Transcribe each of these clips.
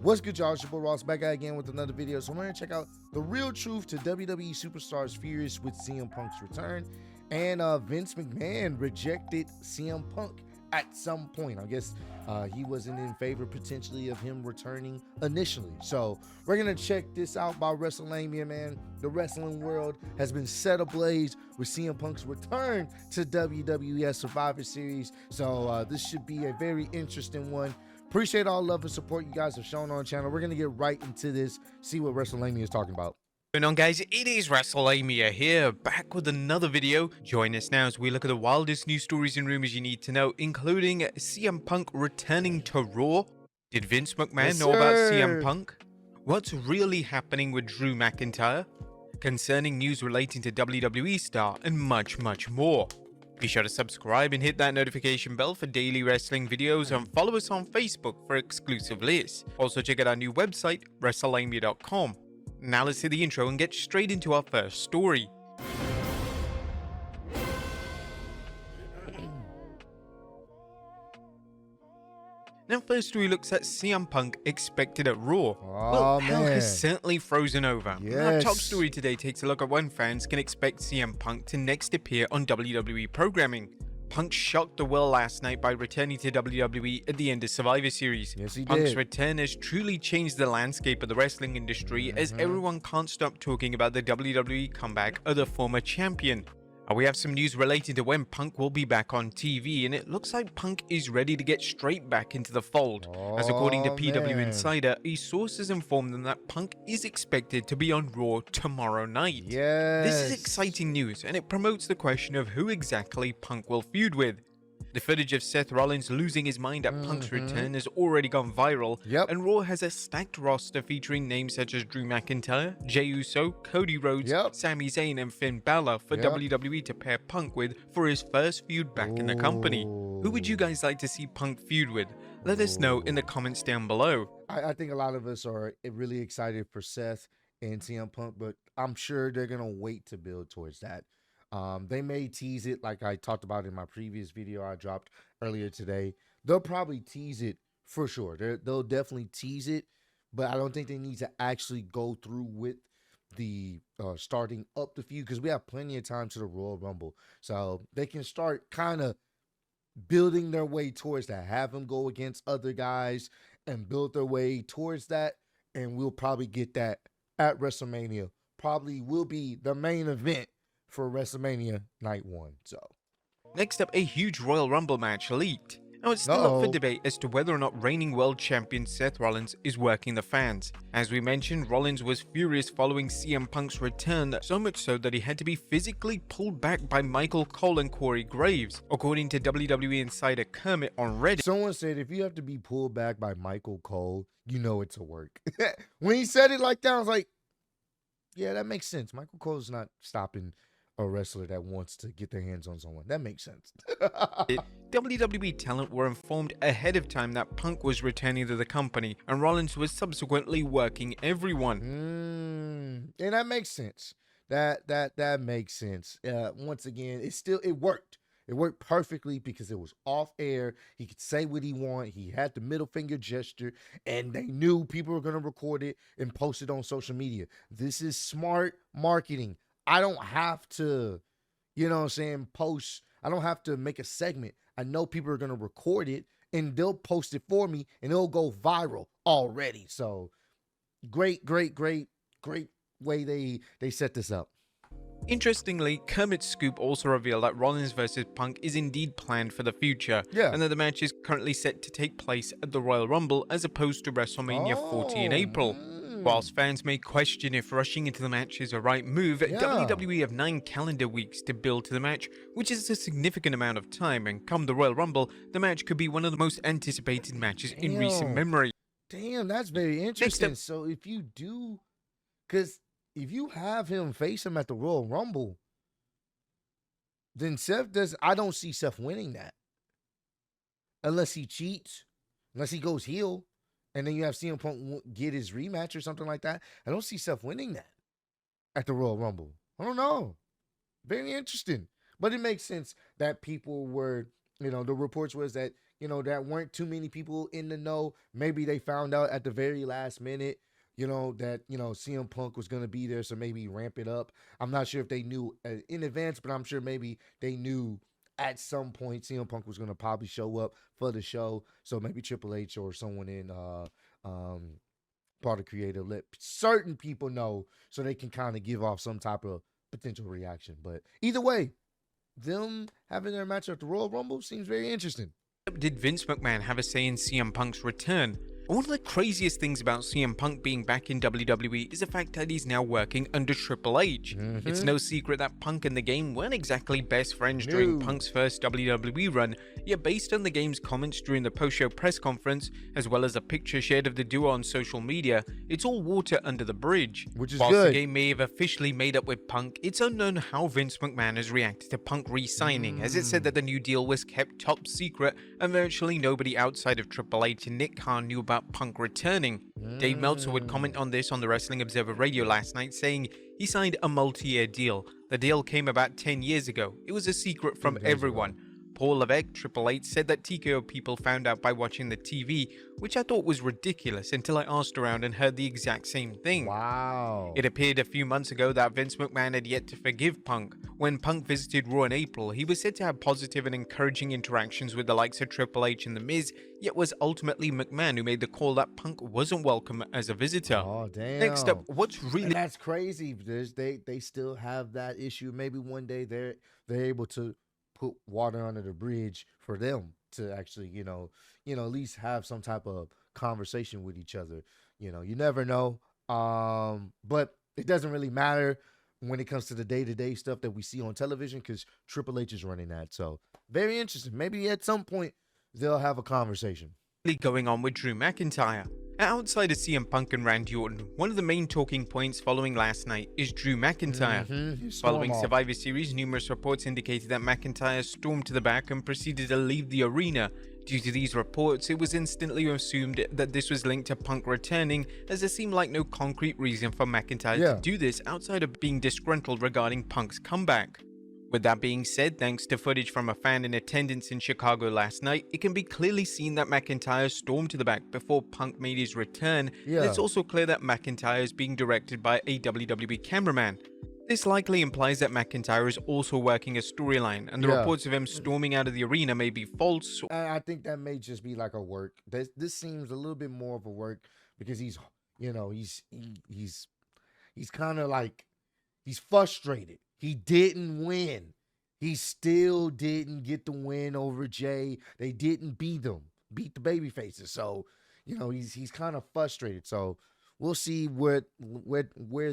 What's good, y'all? It's your boy Ross back at again with another video. So we're going to check out the real truth to WWE superstars furious with CM Punk's return. And Vince McMahon rejected CM Punk at some point. I guess he wasn't in favor potentially of him returning initially. So we're going to check this out by WrestleMania, man. The wrestling world has been set ablaze with CM Punk's return to WWE Survivor Series. So this should be a very interesting one. Appreciate all love and support you guys have shown on the channel. We're going to get right into this, see what WrestleMania is talking about. Going on, guys, it is WrestleMania here, back with another video. Join us now as we look at the wildest news stories and rumors you need to know, including CM Punk returning to Raw. Did Vince McMahon know about CM Punk? What's really happening with Drew McIntyre? Concerning news relating to WWE star, and much, much more. Be sure to subscribe and hit that notification bell for daily wrestling videos, and follow us on Facebook for exclusive lists. Also check out our new website, WrestleMania.com. Now let's hit the intro and get straight into our first story. Now, first story looks at CM Punk expected at Raw. Well, hell has certainly frozen over. Our top story today takes a look at when fans can expect CM Punk to next appear on WWE programming. Punk shocked the world last night by returning to WWE at the end of Survivor Series. Yes, he Punk's did. return has truly changed the landscape of the wrestling industry, as everyone can't stop talking about the WWE comeback of the former champion. We have some news related to when Punk will be back on TV, and it looks like Punk is ready to get straight back into the fold. As according to PW Insider, a source has informed them that Punk is expected to be on Raw tomorrow night. This is exciting news, and it promotes the question of who exactly Punk will feud with. The footage of Seth Rollins losing his mind at Punk's return has already gone viral, and Raw has a stacked roster featuring names such as Drew McIntyre, Jey Uso, Cody Rhodes, Sami Zayn, and Finn Balor for WWE to pair Punk with for his first feud back in the company. Who would you guys like to see Punk feud with? Let us know in the comments down below. I think a lot of us are really excited for Seth and CM Punk, but I'm sure they're going to wait to build towards that. They may tease it like I talked about in my previous video I dropped earlier today. They'll probably tease it for sure. They'll definitely tease it, but I don't think they need to actually go through with the starting up the feud, because we have plenty of time to the Royal Rumble. So they can start kind of building their way towards that. Have them go against other guys and build their way towards that, and we'll probably get that at WrestleMania. Probably will be the main event for WrestleMania Night 1. So next up, a huge Royal Rumble match leaked. Now it's still up for debate as to whether or not reigning world champion Seth Rollins is working the fans. As we mentioned, Rollins was furious following CM Punk's return, so much so that he had to be physically pulled back by Michael Cole and Corey Graves. According to WWE Insider Kermit on Reddit, someone said if you have to be pulled back by Michael Cole, you know it's a work. When he said it like that, I was like, yeah, that makes sense. Michael Cole's not stopping a wrestler that wants to get their hands on someone. That makes sense. WWE talent were informed ahead of time that Punk was returning to the company, and Rollins was subsequently working everyone. And that makes sense. That makes sense. Once again, it worked. It worked perfectly because it was off air. He could say what he wanted. He had the middle finger gesture, and they knew people were going to record it and post it on social media. This is smart marketing. I don't have to, you know what I'm saying, post. I don't have to make a segment. I know people are going to record it, and they'll post it for me, and it'll go viral already. So great way they set this up. Interestingly, Kermit's scoop also revealed that Rollins vs. Punk is indeed planned for the future, and that the match is currently set to take place at the Royal Rumble as opposed to WrestleMania 40 in April. Whilst fans may question if rushing into the match is a right move, WWE have 9 calendar weeks to build to the match, which is a significant amount of time, and come the Royal Rumble, the match could be one of the most anticipated matches in recent memory. Damn, that's very interesting. So if you do, because if you have him face him at the Royal Rumble, then I don't see Seth winning that. Unless he cheats, unless he goes heel. And then you have CM Punk get his rematch or something like that. I don't see Seth winning that at the Royal Rumble. I don't know. Very interesting. But it makes sense that people were, the reports was that that weren't too many people in the know. Maybe they found out at the very last minute, that, CM Punk was going to be there. So maybe ramp it up. I'm not sure if they knew in advance, but I'm sure maybe they knew at some point CM Punk was going to probably show up for the show. So maybe Triple H or someone in part of creative let certain people know so they can kind of give off some type of potential reaction. But either way, them having their match at the Royal Rumble seems very interesting. Did Vince McMahon have a say in CM Punk's return? One of the craziest things about CM Punk being back in WWE is the fact that he's now working under Triple H. It's no secret that Punk and the game weren't exactly best friends during Punk's first WWE run, yet based on the game's comments during the post-show press conference, as well as a picture shared of the duo on social media, it's all water under the bridge. Which is Whilst good. the game may have officially made up with Punk, it's unknown how Vince McMahon has reacted to Punk re-signing, as it said that the new deal was kept top secret and virtually nobody outside of Triple H and Nick Khan knew about Punk returning. Dave Meltzer would comment on this on the Wrestling Observer Radio last night, saying he signed a multi-year deal. The deal came about 10 years ago. It was a secret from everyone. Paul Levesque, Triple H, said that TKO people found out by watching the TV, which I thought was ridiculous until I asked around and heard the exact same thing. Wow. It appeared a few months ago that Vince McMahon had yet to forgive Punk. When Punk visited Raw in April, he was said to have positive and encouraging interactions with the likes of Triple H and The Miz, yet was ultimately McMahon who made the call that Punk wasn't welcome as a visitor. Oh, damn. Next up, what's really... And that's crazy. They still have that issue. Maybe one day they're able to put water under the bridge for them to actually, at least have some type of conversation with each other. You never know. But it doesn't really matter when it comes to the day-to-day stuff that we see on television because Triple H is running that. So very interesting. Maybe at some point they'll have a conversation. Going on with Drew McIntyre. Outside of CM Punk and Randy Orton, one of the main talking points following last night is Drew McIntyre. Following Survivor Series, numerous reports indicated that McIntyre stormed to the back and proceeded to leave the arena. Due to these reports, it was instantly assumed that this was linked to Punk returning, as there seemed like no concrete reason for McIntyre to do this outside of being disgruntled regarding Punk's comeback. With that being said, thanks to footage from a fan in attendance in Chicago last night, it can be clearly seen that McIntyre stormed to the back before Punk made his return, and it's also clear that McIntyre is being directed by a WWE cameraman. This likely implies that McIntyre is also working a storyline, and the reports of him storming out of the arena may be false. I think that may just be like a work. This seems a little bit more of a work because he's kind of like, he's frustrated. He didn't win. He still didn't get the win over Jay. They didn't beat the baby faces. So, he's kind of frustrated. So we'll see where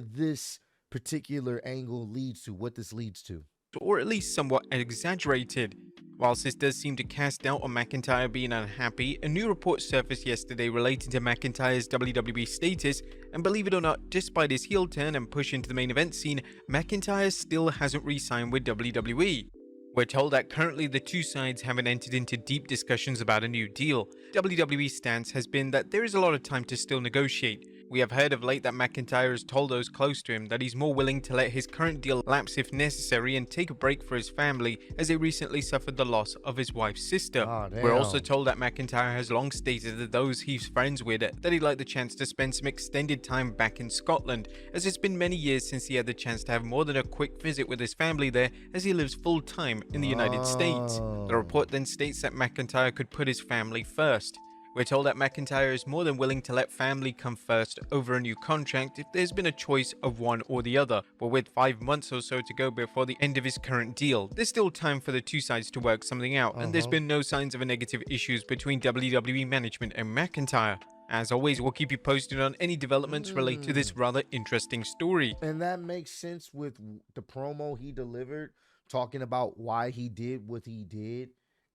this particular angle leads to, what this leads to. Or at least somewhat exaggerated. Whilst this does seem to cast doubt on McIntyre being unhappy, a new report surfaced yesterday relating to McIntyre's WWE status, and believe it or not, despite his heel turn and push into the main event scene, McIntyre still hasn't re-signed with WWE. We're told that currently the two sides haven't entered into deep discussions about a new deal. WWE's stance has been that there is a lot of time to still negotiate. We have heard of late that McIntyre has told those close to him that he's more willing to let his current deal lapse if necessary and take a break for his family, as they recently suffered the loss of his wife's sister. We're also told that McIntyre has long stated to those he's friends with that he'd like the chance to spend some extended time back in Scotland, as it's been many years since he had the chance to have more than a quick visit with his family there, as he lives full-time in the United States. The report then states that McIntyre could put his family first. We're told that McIntyre is more than willing to let family come first over a new contract if there's been a choice of one or the other, but with 5 months or so to go before the end of his current deal, there's still time for the two sides to work something out, and there's been no signs of a negative issues between WWE management and McIntyre. As always, we'll keep you posted on any developments related to this rather interesting story. And that makes sense with the promo he delivered, talking about why he did what he did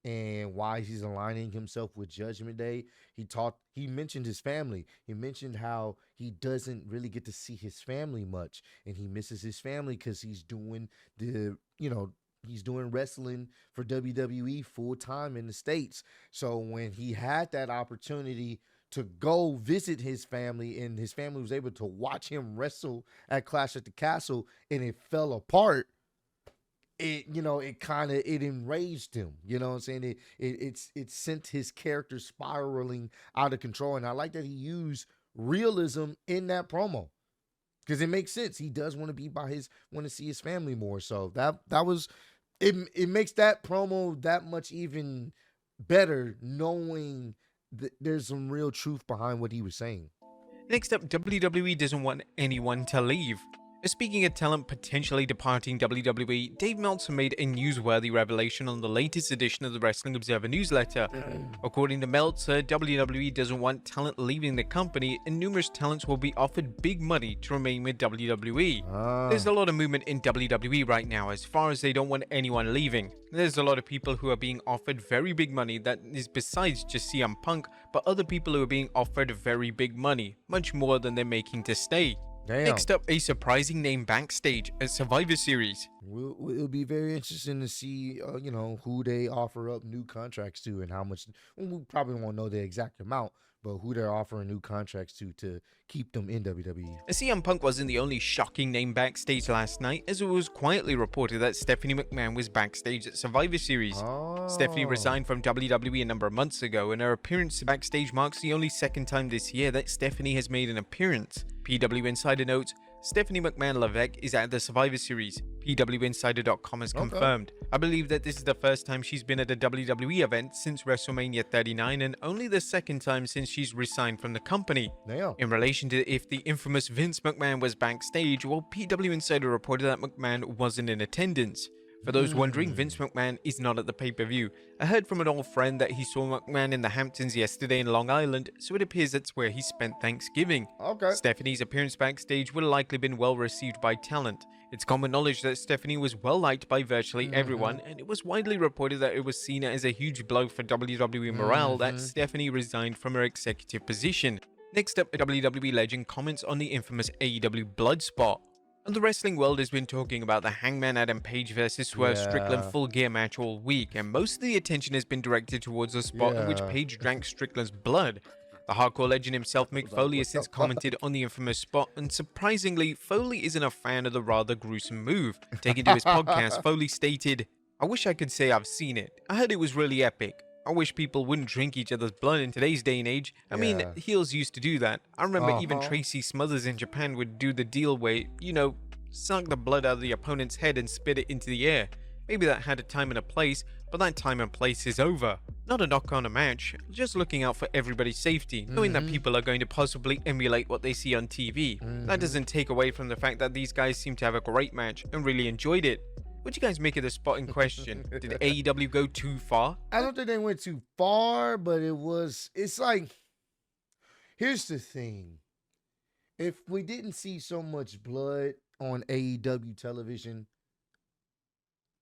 and why he's aligning himself with Judgment Day. He mentioned his family. He mentioned how he doesn't really get to see his family much, and he misses his family because he's doing he's doing wrestling for WWE full time in the States. So when he had that opportunity to go visit his family, and his family was able to watch him wrestle at Clash at the Castle, and it fell apart, it kind of it enraged him. You know what I'm saying? It sent his character spiraling out of control. And I like that he used realism in that promo because it makes sense. He does want to be by want to see his family more. So that was it. It makes that promo that much even better, knowing that there's some real truth behind what he was saying. Next up, WWE doesn't want anyone to leave. Speaking of talent potentially departing WWE, Dave Meltzer made a newsworthy revelation on the latest edition of the Wrestling Observer newsletter. According to Meltzer, WWE doesn't want talent leaving the company, and numerous talents will be offered big money to remain with WWE. There's a lot of movement in WWE right now as far as they don't want anyone leaving. There's a lot of people who are being offered very big money that is besides just CM Punk, but other people who are being offered very big money, much more than they're making to stay. Damn. Next up, a surprising name backstage at Survivor Series. It'll be very interesting to see, who they offer up new contracts to and how much. We probably won't know the exact amount, but who they're offering new contracts to keep them in WWE. CM Punk wasn't the only shocking name backstage last night, as it was quietly reported that Stephanie McMahon was backstage at Survivor Series. Stephanie resigned from WWE a number of months ago, and her appearance backstage marks the only second time this year that Stephanie has made an appearance. PW Insider notes, Stephanie McMahon Levesque is at the Survivor Series. PWInsider.com has confirmed. I believe that this is the first time she's been at a WWE event since WrestleMania 39 and only the second time since she's resigned from the company. Damn. In relation to if the infamous Vince McMahon was backstage, well, PW Insider reported that McMahon wasn't in attendance. For those wondering, Vince McMahon is not at the pay-per-view. I heard from an old friend that he saw McMahon in the Hamptons yesterday in Long Island, so it appears that's where he spent Thanksgiving. Okay. Stephanie's appearance backstage would have likely been well received by talent. It's common knowledge that Stephanie was well liked by virtually everyone, and it was widely reported that it was seen as a huge blow for WWE morale that Stephanie resigned from her executive position. Next up, a WWE legend comments on the infamous AEW Bloodspot. The wrestling world has been talking about the Hangman Adam Page versus Swerve Strickland full gear match all week, and most of the attention has been directed towards the spot in which Page drank Strickland's blood. The hardcore legend himself, Mick Foley, has since commented on the infamous spot, and surprisingly, Foley isn't a fan of the rather gruesome move. Taking to his podcast, Foley stated, "I wish I could say I've seen it. I heard it was really epic. I wish people wouldn't drink each other's blood in today's day and age. I mean, heels used to do that. I remember even Tracy Smothers in Japan would do the deal where, suck the blood out of the opponent's head and spit it into the air. Maybe that had a time and a place, but that time and place is over. Not a knock on a match, just looking out for everybody's safety, knowing that people are going to possibly emulate what they see on TV. That doesn't take away from the fact that these guys seem to have a great match and really enjoyed it. What do you guys make of the spot in question? Did AEW go too far?" I don't think they went too far, but it's like, here's the thing. If we didn't see so much blood on AEW television,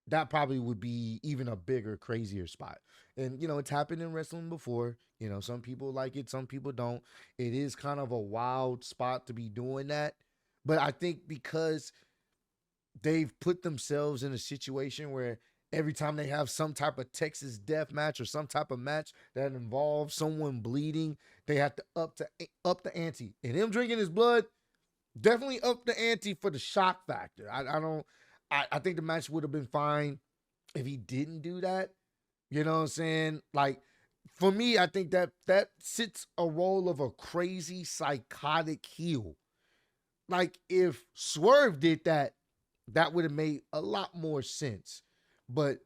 that probably would be even a bigger, crazier spot. And, it's happened in wrestling before. Some people like it, some people don't. It is kind of a wild spot to be doing that. But I think because they've put themselves in a situation where every time they have some type of Texas death match or some type of match that involves someone bleeding, they have to up the ante. And him drinking his blood definitely up the ante for the shock factor. I think the match would have been fine if he didn't do that. You know what I'm saying? Like, for me, I think that sits a role of a crazy, psychotic heel. Like, if Swerve did that, that would have made a lot more sense. But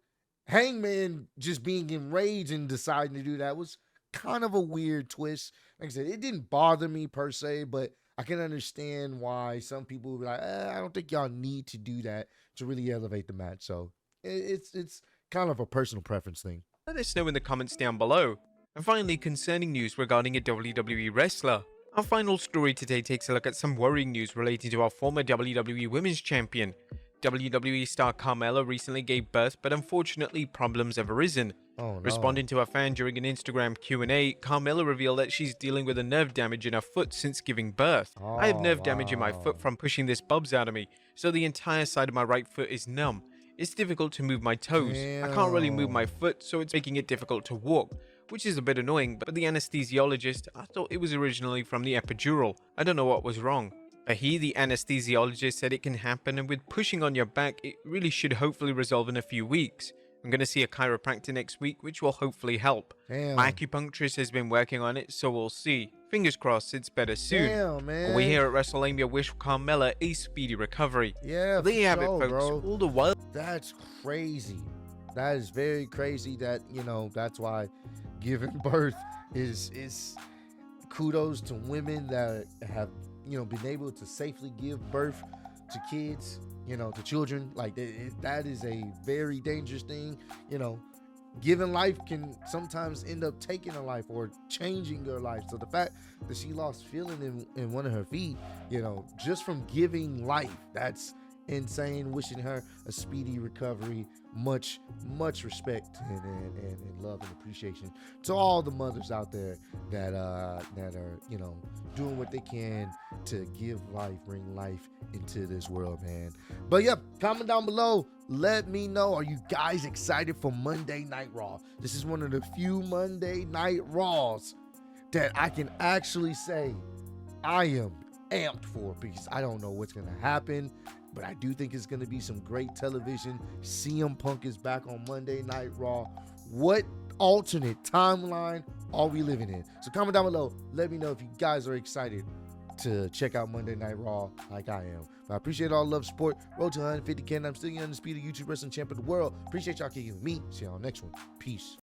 Hangman just being enraged and deciding to do that was kind of a weird twist. Like I said, it didn't bother me per se, but I can understand why some people would be like, I don't think y'all need to do that to really elevate the match. So it's kind of a personal preference thing. Let us know in the comments down below. And finally, concerning news regarding a WWE wrestler. Our final story today takes a look at some worrying news relating to our former WWE Women's Champion. WWE star Carmella recently gave birth, but unfortunately problems have arisen. Oh, no. Responding to a fan during an Instagram Q&A, Carmella revealed that she's dealing with a nerve damage in her foot since giving birth. I have nerve damage in my foot from pushing this bubs out of me, so the entire side of my right foot is numb. It's difficult to move my toes. I can't really move my foot, so it's making it difficult to walk, which is a bit annoying, but the anesthesiologist, I thought it was originally from the epidural. I don't know what was wrong. He, the anesthesiologist, said it can happen, and with pushing on your back, it really should hopefully resolve in a few weeks. I'm going to see a chiropractor next week, which will hopefully help. My Damn. acupuncturist has been working on it, so we'll see. Fingers crossed it's better soon. Damn, We man. here at WrestleMania wish Carmella a speedy recovery. Yeah, There for you have it, sure, folks. bro. All the while. That's crazy. That is very crazy. That, you know, that's why giving birth is kudos to women that have, you know, been able to safely give birth to kids, you know, to children. Like that is a very dangerous thing. You know, giving life can sometimes end up taking a life or changing your life. So the fact that she lost feeling in one of her feet, you know, just from giving life, that's insane. Wishing her a speedy recovery. Much respect and love and appreciation to all the mothers out there that are, you know, doing what they can to give life, bring life into this world, man. But yeah, comment down below, let me know, are you guys excited for Monday Night Raw? This is one of the few Monday Night Raws that I can actually say I am amped for, because I don't know what's gonna happen, but I do think it's gonna be some great television. CM Punk is back on Monday Night Raw. What alternate timeline are we living in? So comment down below, let me know if you guys are excited to check out Monday Night Raw like I am. But I appreciate all the love, support. Road to 150K, and I'm still the undisputed YouTube wrestling champ of the world. Appreciate y'all kicking with me. See y'all next one. Peace.